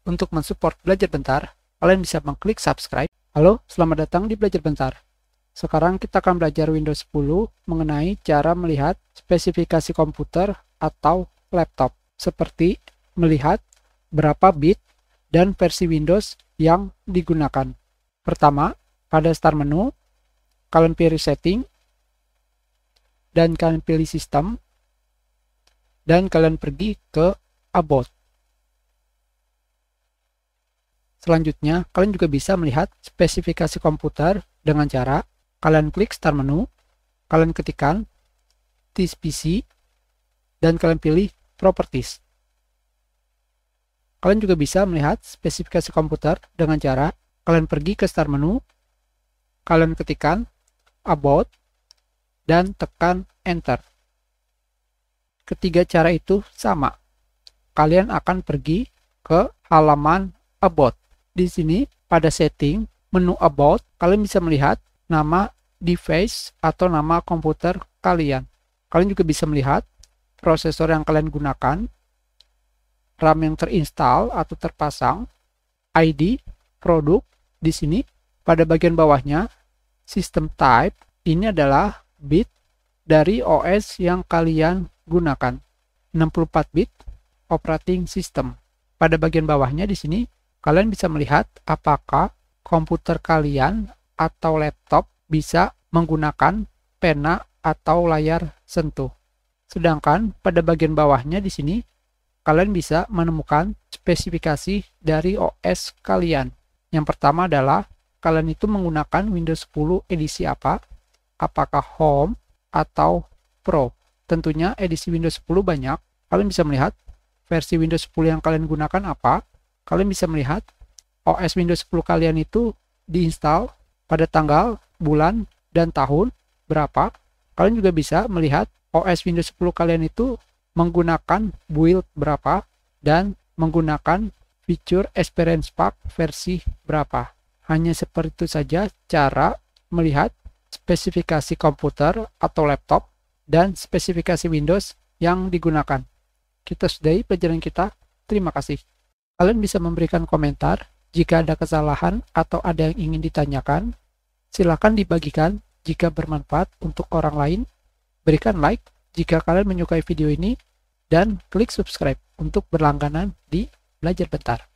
Untuk mensupport Belajar Bentar, kalian bisa mengklik subscribe. Halo, selamat datang di Belajar Bentar. Sekarang kita akan belajar Windows 10 mengenai cara melihat spesifikasi komputer atau laptop, seperti melihat berapa bit dan versi Windows yang digunakan. Pertama, pada Start menu, kalian pilih Setting, dan kalian pilih Sistem, dan kalian pergi ke About. Selanjutnya, kalian juga bisa melihat spesifikasi komputer dengan cara kalian klik Start menu, kalian ketikkan This PC, dan kalian pilih Properties. Kalian juga bisa melihat spesifikasi komputer dengan cara kalian pergi ke Start menu, kalian ketikkan About, dan tekan Enter. Ketiga cara itu sama. Kalian akan pergi ke halaman About. Di sini, pada setting, menu About, kalian bisa melihat nama device atau nama komputer kalian. Kalian juga bisa melihat prosesor yang kalian gunakan, RAM yang terinstall atau terpasang, ID, produk. Di sini, pada bagian bawahnya, System Type, ini adalah bit dari OS yang kalian gunakan. 64 bit operating system. Pada bagian bawahnya di sini, kalian bisa melihat apakah komputer kalian atau laptop bisa menggunakan pena atau layar sentuh. Sedangkan pada bagian bawahnya di sini, kalian bisa menemukan spesifikasi dari OS kalian. Yang pertama adalah kalian itu menggunakan Windows 10 edisi apa? Apakah Home atau Pro? Tentunya edisi Windows 10 banyak. Kalian bisa melihat versi Windows 10 yang kalian gunakan apa. Kalian bisa melihat OS Windows 10 kalian itu diinstal pada tanggal, bulan, dan tahun berapa. Kalian juga bisa melihat OS Windows 10 kalian itu menggunakan build berapa dan menggunakan fitur Experience Pack versi berapa. Hanya seperti itu saja cara melihat spesifikasi komputer atau laptop dan spesifikasi Windows yang digunakan. Kita sudahi pelajaran kita. Terima kasih. Kalian bisa memberikan komentar jika ada kesalahan atau ada yang ingin ditanyakan. Silakan dibagikan jika bermanfaat untuk orang lain. Berikan like jika kalian menyukai video ini dan klik subscribe untuk berlangganan di Belajar Bentar.